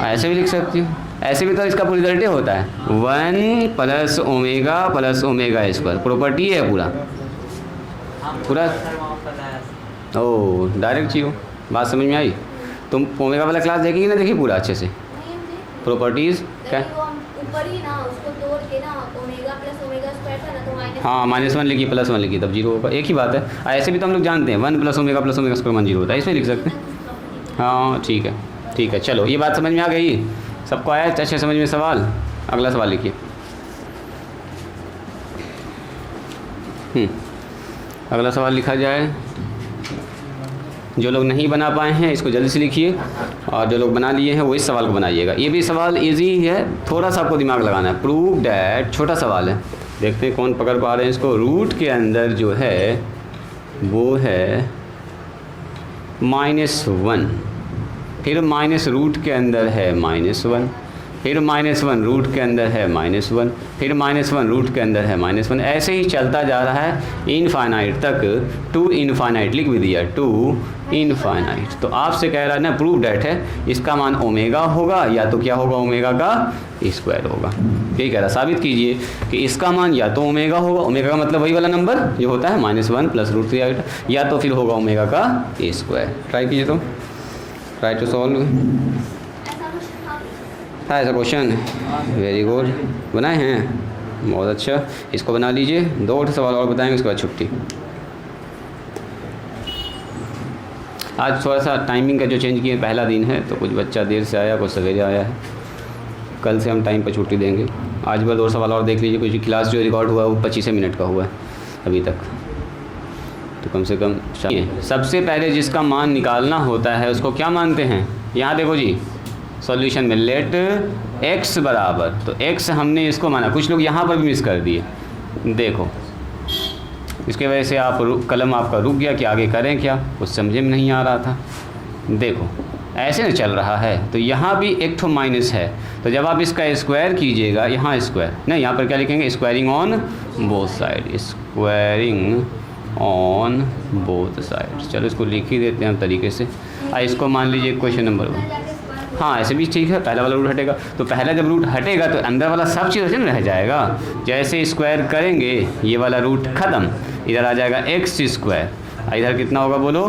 ऐसे भी लिख सकती हूँ, ऐसे भी तो इसका रिजल्ट होता है 1 प्लस ओमेगा स्क्वायर, प्रॉपर्टी है पूरा ओ डायरेक्ट चीज़। बात समझ में आई? तुम ओमेगा वाला क्लास देखेगी ना, देखिए पूरा अच्छे से प्रॉपर्टीज़ क्या, हाँ -1 लिखी +1 लिखी तब 0 होगा, एक ही बात है। ऐसे भी तो हम लोग जानते हैं 1 प्लस ओमेगा स्क्वायर मान 0 होता है, इसमें लिख सकते हैं। हाँ ठीक है, चलो ये बात समझ में आ गई, सबको आया अच्छे समझ में सवाल। अगला सवाल लिखिए। अगला सवाल लिखा जाए, जो लोग नहीं बना पाए हैं इसको जल्दी से लिखिए, और जो लोग बना लिए हैं वो इस सवाल को बनाइएगा। ये भी सवाल इजी है, थोड़ा सा आपको दिमाग लगाना है। प्रूव डैट, छोटा सवाल है, देखते हैं कौन पकड़ पा रहे हैं इसको। रूट के अंदर जो है वो है -1, फिर माइनस रूट के अंदर है -1, फिर -1 रूट के अंदर है -1, फिर -1 रूट के अंदर है -1, ऐसे ही चलता जा रहा है इनफाइनाइट तक, टू इनफाइनाइट लिख भी दिया, टू इनफाइनाइट। तो आपसे कह रहा है ना प्रूव डैट है, इसका मान ओमेगा होगा या तो क्या होगा ओमेगा का स्क्वायर होगा। यही कह रहा, साबित कीजिए कि इसका मान या तो ओमेगा होगा, ओमेगा का मतलब वही वाला नंबर जो होता है -1 प्लस √3, या तो फिर होगा ओमेगा का स्क्वायर। ट्राई कीजिए, तो ट्राई टू सॉल्व है ऐसा क्वेश्चन। वेरी गुड, बनाए हैं, बहुत अच्छा, इसको बना लीजिए। 2 सवाल और बताएंगे, उसके बाद छुट्टी। आज थोड़ा सा टाइमिंग का जो चेंज किए, पहला दिन है तो कुछ बच्चा देर से आया, कुछ सवेरे आया है। कल से हम टाइम पर छुट्टी देंगे। आज बस 2 सवाल और देख लीजिए, कुछ क्लास जो रिकॉर्ड हुआ है वो 25 मिनट का हुआ है अभी तक, तो कम से कम सबसे पहले जिसका मान निकालना होता है उसको क्या मानते हैं। यहाँ देखो जी सॉल्यूशन में लेट x बराबर, तो x हमने इसको माना, कुछ लोग यहाँ पर भी मिस कर दिए, देखो इसके वजह से आप कलम आपका रुक गया कि आगे करें क्या, कुछ समझे में नहीं आ रहा था। देखो ऐसे न चल रहा है, तो यहाँ भी एक ठो माइनस है, तो जब आप इसका स्क्वायर कीजिएगा, यहाँ स्क्वायर नहीं, यहाँ पर क्या लिखेंगे, squaring on both side, squaring on both side. चलो इसको लिख ही देते हैं हम तरीके से। इसको मान लीजिए क्वेश्चन नंबर 1, हाँ ऐसे भी ठीक है, पहला वाला रूट हटेगा, तो पहला जब रूट हटेगा तो अंदर वाला सब चीज़ ऐसे ना रह जाएगा। जैसे स्क्वायर करेंगे ये वाला रूट ख़त्म, इधर आ जाएगा x², इधर कितना होगा बोलो,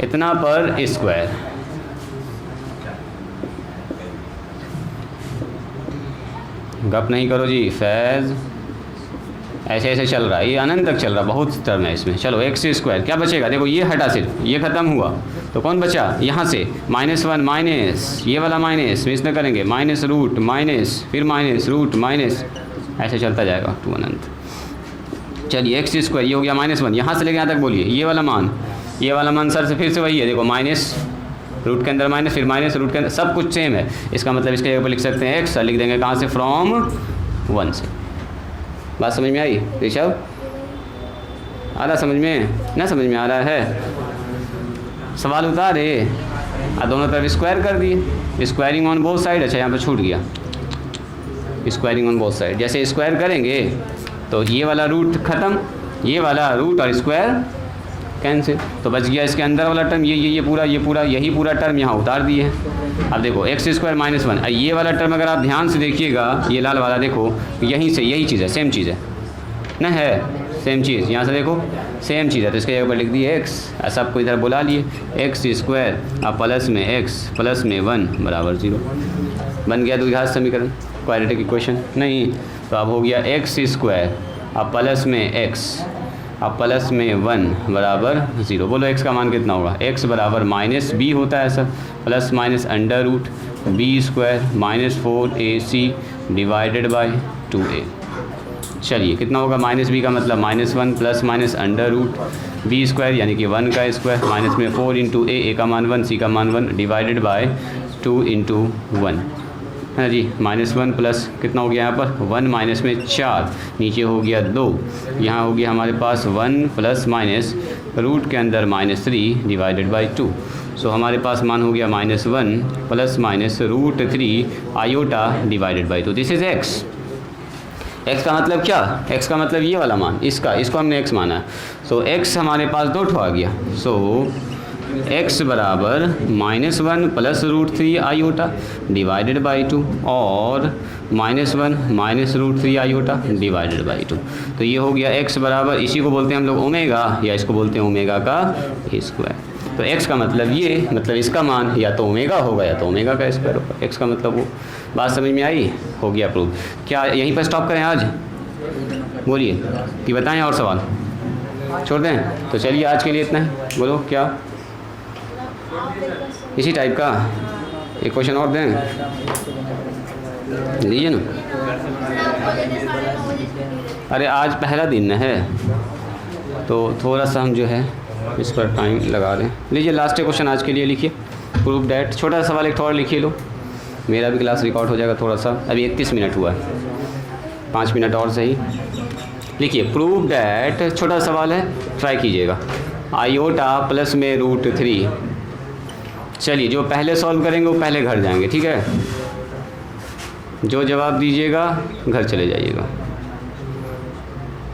इतना पर स्क्वायर। गप नहीं करो जी फैज़, ऐसे ऐसे चल रहा है, ये अनंत तक चल रहा है, बहुत टर्म है इसमें। चलो x² क्या बचेगा, देखो ये हटा, सिर्फ ये ख़त्म हुआ तो कौन बचा, यहाँ से -1 माइनस ये वाला माइनस मिस न करेंगे, माइनस रूट माइनस, फिर माइनस रूट माइनस, ऐसे चलता जाएगा टू अनंत। चलिए x², ये हो गया -1, यहाँ से लेके यहाँ तक बोलिए, ये वाला मान सर से फिर से वही है, देखो माइनस रूट के अंदर माइनस, फिर माइनस रूट के अंदर, सब कुछ सेम है। इसका मतलब इसके ऊपर लिख सकते हैं x, लिख देंगे कहाँ से, फ्रॉम 1 से। बात समझ में आई ऋषभ? आ रहा समझ में, ना समझ में आ रहा है? सवाल उतारे और दोनों तरफ स्क्वायर कर दिए, स्क्वायरिंग ऑन बोथ साइड। अच्छा यहाँ पर छूट गया, स्क्वायरिंग ऑन बोथ साइड। जैसे स्क्वायर करेंगे तो ये वाला रूट ख़त्म, ये वाला रूट और स्क्वायर कैंसिल, तो बच गया इसके अंदर वाला टर्म, ये पूरा यही पूरा टर्म यहाँ उतार दिए हैं। अब देखो एक्स स्क्वायर माइनस वन, ये वाला टर्म अगर आप ध्यान से देखिएगा, ये लाल वाला देखो, यहीं से यही चीज़ है, सेम चीज़ है ना, है सेम चीज़, यहाँ से देखो सेम चीज़ है, तो इसके जगह पर लिख दिए एक्स, ऐसा आपको इधर बुला लिए एक्स स्क्वायर अब प्लस में एक्स प्लस में 1 बराबर 0 बन गया द्विघात समीकरण, क्वाड्रेटिक इक्वेशन नहीं। तो अब हो गया एक्स स्क्वायर अब प्लस में एक्स अब प्लस में 1 बराबर 0। बोलो एक्स का मान कितना होगा, एक्स बराबर माइनस बी होता है sir, plus minus under root B square minus 4ac divided by 2a। चलिए कितना होगा, माइनस बी का मतलब -1 plus minus under root B square यानी कि 1 का स्क्वायर माइनस में 4 इंटू ए का मान 1 सी का मान 1 डिवाइडेड बाय 2 इंटू 1 है जी। -1 प्लस कितना हो गया यहाँ पर 1 माइनस में 4 नीचे हो गया 2, यहाँ हो गया हमारे पास 1 प्लस माइनस रूट के अंदर -3 डिवाइडेड बाई 2। सो हमारे पास मान हो गया -1 plus minus root 3 iota divided by 2। This is X. X का मतलब क्या, एक्स का मतलब ये वाला मान, इसको हमने एक्स माना है। सो एक्स हमारे पास 2 ठो आ गया। सो एक्स बराबर -1 plus root 3 iota divided by 2 और -1 minus root 3 iota divided by 2। तो ये हो गया एक्स बराबर, इसी को बोलते हैं हम लोग ओमेगा, या इसको बोलते हैं ओमेगा का स्क्वायर। तो एक्स का मतलब ये, मतलब इसका मान या तो ओमेगा होगा या तो ओमेगा का स्क्वायर होगा। एक्स का मतलब वो, बात समझ में आई, हो गया प्रूव। क्या यहीं पर स्टॉप करें आज, बोलिए कि बताएं और सवाल छोड़ दें? तो चलिए आज के लिए इतना ही, बोलो क्या इसी टाइप का एक क्वेश्चन और दें, लीजिए ना। अरे आज पहला दिन है तो थोड़ा सा हम जो है इस पर टाइम लगा दें। लीजिए लास्ट क्वेश्चन आज के लिए लिखिए, प्रूव डैट। छोटा सा सवाल एक और लिखिए लो, मेरा भी क्लास रिकॉर्ड हो जाएगा थोड़ा सा। अभी 31 मिनट हुआ है, 5 मिनट और सही। लिखिए प्रूव डैट, छोटा सवाल है, ट्राई कीजिएगा। आयोटा प्लस में रूट 3। चलिए जो पहले सॉल्व करेंगे वो पहले घर जाएंगे, ठीक है। जो जवाब दीजिएगा घर चले जाइएगा।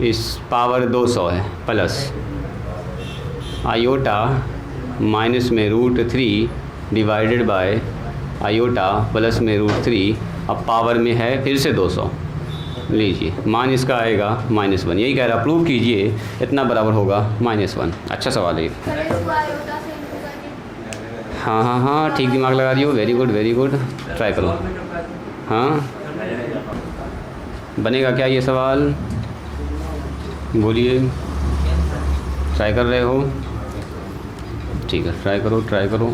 इस पावर 200 है प्लस आयोटा माइनस में root 3 divided by iota plus में रूट 3, अब पावर में है फिर से 200। लीजिए मान इसका आएगा -1, यही कह रहा, प्रूव कीजिए इतना बराबर होगा -1। अच्छा सवाल है। हाँ ठीक दिमाग लगा दियो, वेरी गुड, ट्राई करो। हाँ बनेगा क्या ये सवाल, बोलिए। ट्राई कर रहे हो, ठीक है, ट्राई करो।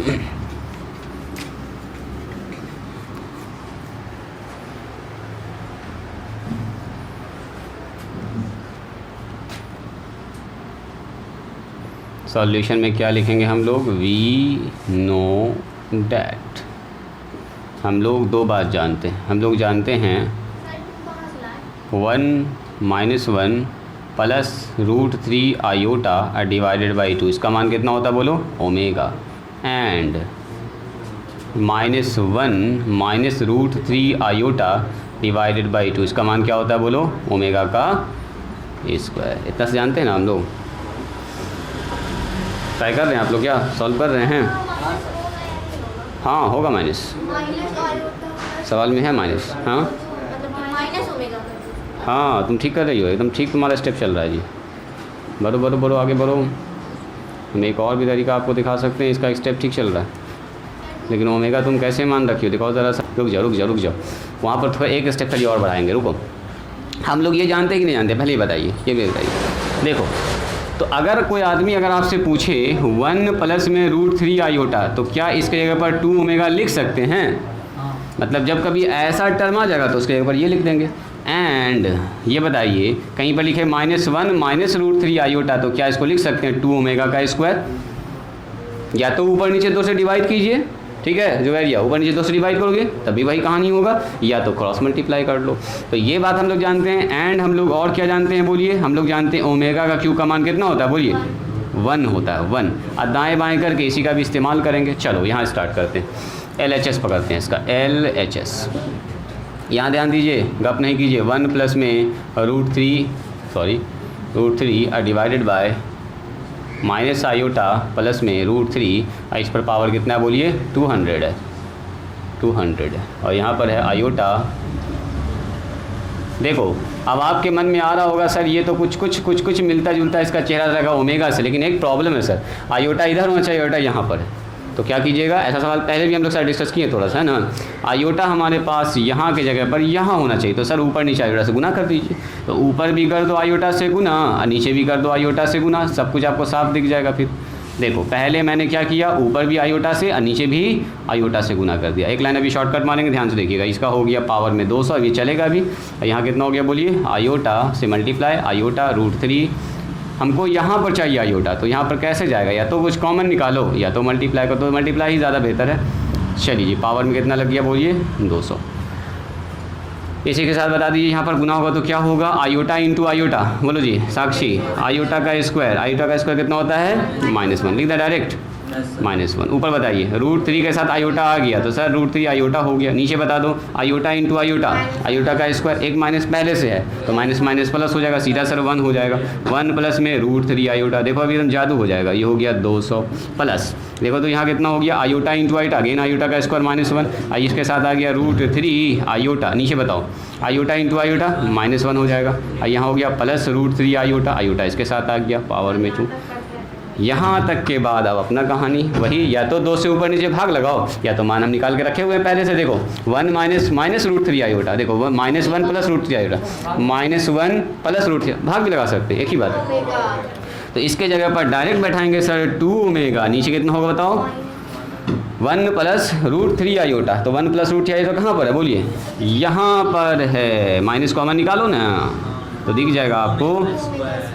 सॉल्यूशन में क्या लिखेंगे हम लोग, वी नो डैट। हम लोग 2 बात जानते हैं, हम लोग जानते हैं 1 -1 plus root 3 iota divided by 2, इसका मान कितना होता है बोलो, omega. And -1 minus root 3 iota divided by 2, इसका मान क्या होता है बोलो, ओमेगा का स्क्वायर। इतना से जानते हैं ना हम लोग। ट्राई कर रहे हैं आप लोग, क्या सॉल्व कर रहे हैं? हाँ होगा माइनस, सवाल में है माइनस। हाँ तुम ठीक कर रही हो, एकदम ठीक तुम्हारा स्टेप चल रहा है जी। बढ़ो आगे बढ़ो। हम एक और भी तरीका आपको दिखा सकते हैं, इसका स्टेप ठीक चल रहा है, लेकिन ओमेगा तुम कैसे मान रखी हो, दिखाओ ज़रा सा। रुक जाओ, वहाँ पर थोड़ा एक स्टेप खाली और बढ़ाएंगे, रुको। हम लोग ये जानते हैं कि नहीं जानते, पहले ही बताइए, ये भी बताइए। देखो तो अगर कोई आदमी अगर आपसे पूछे 1 प्लस में रूट 3 आयोटा, तो क्या इसके जगह पर 2 ओमेगा लिख सकते हैं? मतलब जब कभी ऐसा टर्म आ जाएगा तो उसके जगह पर ये लिख देंगे। एंड ये बताइए कहीं पर लिखे -1 माइनस रूट 3 आयोटा, तो क्या इसको लिख सकते हैं 2 ओमेगा का स्क्वायर? या तो ऊपर नीचे 2 से डिवाइड कीजिए, ठीक है, जो एरिया ऊपर नीचे 2 से डिवाइड करोगे तभी वही कहानी होगा, या तो क्रॉस मल्टीप्लाई कर लो। तो ये बात हम लोग जानते हैं। एंड हम लोग और क्या जानते हैं बोलिए, हम लोग जानते हैं ओमेगा का क्यू का मान कितना होता है बोलिए, 1 होता है 1। अब दाएँ बाएँ करके इसी का भी इस्तेमाल करेंगे। चलो यहाँ स्टार्ट करते हैं, LHS पकड़ते हैं इसका, LHS। यहाँ ध्यान दीजिए, गप नहीं कीजिए। 1 प्लस में √3 divided bye minus iota plus में √3, इस पर पावर कितना है बोलिए, 200 है, 200 है। और यहाँ पर है आयोटा। देखो अब आपके मन में आ रहा होगा सर ये तो कुछ मिलता जुलता इसका चेहरा रहेगा ओमेगा से, लेकिन एक प्रॉब्लम है सर, आयोटा इधर होना चाहिए, आयोटा यहाँ पर है। तो क्या कीजिएगा, ऐसा सवाल पहले भी हम लोग सर डिस्कस किए थोड़ा सा, है ना। आयोटा हमारे पास यहाँ के जगह पर यहाँ होना चाहिए, तो सर ऊपर नीचे आयोटा से गुना कर दीजिए। तो ऊपर भी कर दो आयोटा से गुना और नीचे भी कर दो आयोटा से गुना, सब कुछ आपको साफ दिख जाएगा। फिर देखो पहले मैंने क्या किया, ऊपर भी आयोटा से और नीचे भी आयोटा से गुना कर दिया। एक लाइन अभी शॉर्टकट मारेंगे, ध्यान से देखिएगा। इसका हो गया पावर में 200, ये चलेगा भी। यहाँ कितना हो गया बोलिए, आयोटा से मल्टीप्लाई आयोटा √3। हमको यहाँ पर चाहिए आयोटा, तो यहाँ पर कैसे जाएगा, या तो कुछ कॉमन निकालो या तो मल्टीप्लाई करो, तो मल्टीप्लाई ही ज़्यादा बेहतर है। चलिए जी, पावर में कितना लग गया बोलिए, 200। इसी के साथ बता दीजिए यहाँ पर गुना होगा तो क्या होगा, आयोटा इंटू आयोटा, बोलो जी साक्षी, आयोटा का स्क्वायर कितना होता है, -1। लिख दिया डायरेक्ट, -1। ऊपर बताइए √3 के साथ आयोटा आ गया तो सर √3 आयोटा हो गया। नीचे बता दो आयोटा इंटू आयोटा, आयोटा का स्क्वायर, एक माइनस पहले से है तो माइनस माइनस प्लस हो जाएगा, सीधा सर 1 हो जाएगा। 1 प्लस में √3 आयोटा, देखो अभी एकदम जादू हो जाएगा, ये हो गया 200 प्लस। देखो तो यहाँ कितना हो गया, iota into iota, again iota का स्क्वायर -1, इसके साथ आ गया √3 आयोटा। नीचे बताओ आयोटा इंटू आयोटा -1 हो जाएगा, यहाँ हो गया प्लस √3 आयोटा, आयोटा इसके साथ आ गया पावर में 2। यहाँ तक के बाद अब अपना कहानी वही, या तो 2 से ऊपर नीचे भाग लगाओ या तो मान हम निकाल के रखे हुए हैं पहले से। देखो 1 माइनस √3 आयोटा, देखो -1 प्लस √3 आयोटा, -1 प्लस √3, भाग भी लगा सकते हैं, एक ही बात। तो इसके जगह पर डायरेक्ट बैठाएंगे सर 2 ओमेगा, नीचे कितना होगा बताओ, 1 प्लस √3 आयोटा। तो 1 प्लस √3 आयोटा कहाँ पर है बोलिए, यहाँ पर है, माइनस कॉमन निकालो ना तो दिख जाएगा आपको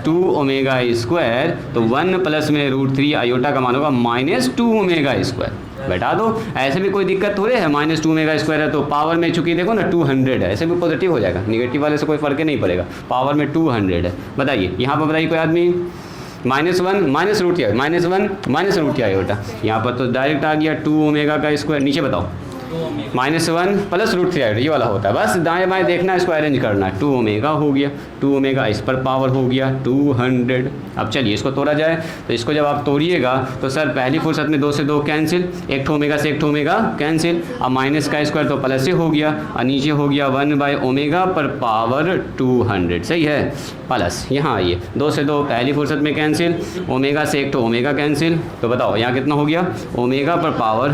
2 ओमेगा स्क्वायर। तो 1 प्लस में √3 आयोटा का मान होगा -2 ओमेगा स्क्वायर। बैठा दो, ऐसे भी कोई दिक्कत थोड़े है, -2 ओमेगा स्क्वायर है तो पावर में चूंकि देखो ना 200 है, ऐसे भी पॉजिटिव हो जाएगा, निगेटिव वाले से कोई फर्क ही नहीं पड़ेगा, पावर में 200 है। बताइए यहाँ पर बताइए कोई आदमी, -1 माइनस √3 आयोटा, यहाँ पर तो डायरेक्ट आ गया 2 ओमेगा का स्क्वायर। नीचे बताओ -1 प्लस √3 आयोटा, ये वाला होता है, बस दाएं बाएं देखना, इसको अरेंज करना। 2 ओमेगा हो गया, 2 ओमेगा इस पर पावर हो गया 200। अब चलिए इसको तोड़ा जाए, तो इसको जब आप तोड़िएगा तो सर पहली फुर्सत में 2 से 2 कैंसिल, 1 ओमेगा से 1 ओमेगा कैंसिल, अब माइनस का स्क्वायर तो प्लस से हो गया और नीचे हो गया 1/ओमेगा पर पावर 200, सही है। प्लस यहाँ आइए, 2 से 2 पहली फुर्सत में कैंसिल, ओमेगा से 1 ओमेगा कैंसिल, तो बताओ यहाँ कितना हो गया, ओमेगा पर पावर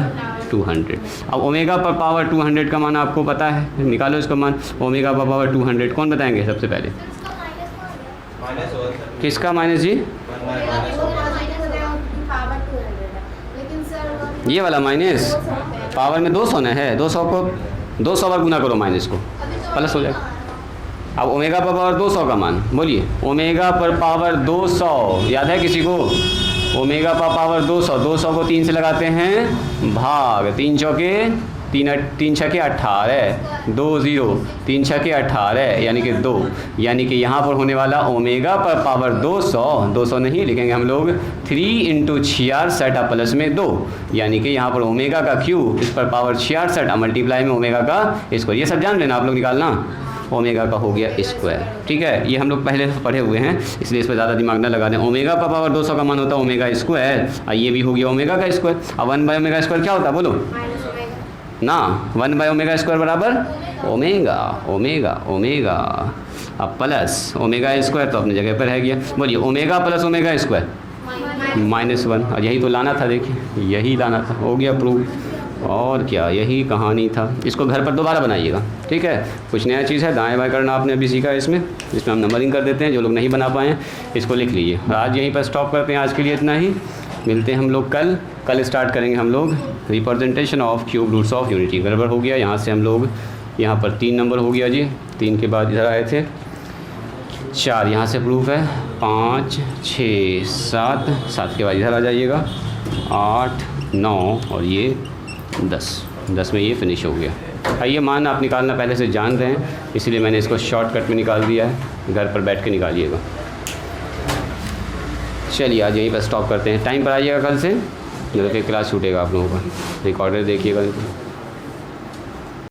200। अब ओमेगा पर पावर 200 का मान आपको पता है, निकालो इसका मान, ओमेगा पर पावर 200 कौन बताएंगे सबसे पहले, किसका माइनस जी, ये वाला माइनस, पावर में 200 ना है, 200 को 200 बार गुना करो, माइनस को प्लस हो जाएगा। अब ओमेगा पर पावर 200 का मान बोलिए, ओमेगा पर पावर 200 याद है किसी को, ओमेगा पर पावर 200 को 3 से लगाते हैं भाग, 3 चौके 3 छके 18, 2 0, 3 छके 18 यानी कि 2, यानी कि यहाँ पर होने वाला ओमेगा पर पावर 200 नहीं लिखेंगे हम लोग, 3 × 66 प्लस में 2, यानी कि यहाँ पर ओमेगा का क्यूब, इस पर पावर 66 मल्टीप्लाई में ओमेगा का स्क्वायर, ये सब जान लेना आप लोग निकालना, ओमेगा का हो गया स्क्वायर। ठीक है, ये हम लोग पहले से पढ़े हुए हैं, इसलिए इस पर ज़्यादा दिमाग ना लगा दें। ओमेगा पर पावर 200 का मान होता है ओमेगा स्क्वायर, और ये भी हो गया ओमेगा का स्क्वायर। अब 1/ओमेगा स्क्वायर क्या होता है बोलो ना, 1/ओमेगा स्क्वायर बराबर ओमेगा, अब प्लस ओमेगा स्क्वायर तो अपनी जगह पर रह गया, बोलिए ओमेगा प्लस ओमेगा स्क्वायर -1, और यही तो लाना था, देखिए यही लाना था, हो गया प्रूव, और क्या यही कहानी था। इसको घर पर दोबारा बनाइएगा, ठीक है, कुछ नया चीज़ है, दाएं बाएं करना आपने अभी सीखा है इसमें हम नंबरिंग कर देते हैं, जो लोग नहीं बना पाए हैं इसको लिख लीजिए। आज यहीं पर स्टॉप करते हैं, आज के लिए इतना ही, मिलते हैं हम लोग कल स्टार्ट करेंगे हम लोग representation of cube roots of unity. गड़बड़ हो गया, यहाँ से हम लोग यहाँ पर 3 नंबर हो गया जी, 3 के बाद इधर आए थे 4, यहाँ से प्रूफ है 5 6 7 के बाद इधर आ जाइएगा 8 9 और ये 10 में ये फिनिश हो गया। ये मान आप निकालना पहले से जान रहे हैं, इसलिए मैंने इसको शॉर्टकट में निकाल दिया है, घर पर बैठ के निकालिएगा। चलिए आज यहीं पर स्टॉप करते हैं। टाइम पर आइएगा कल से, नहीं तो फिर क्लास छूटेगा आप लोगों का। रिकॉर्डर देखिएगा।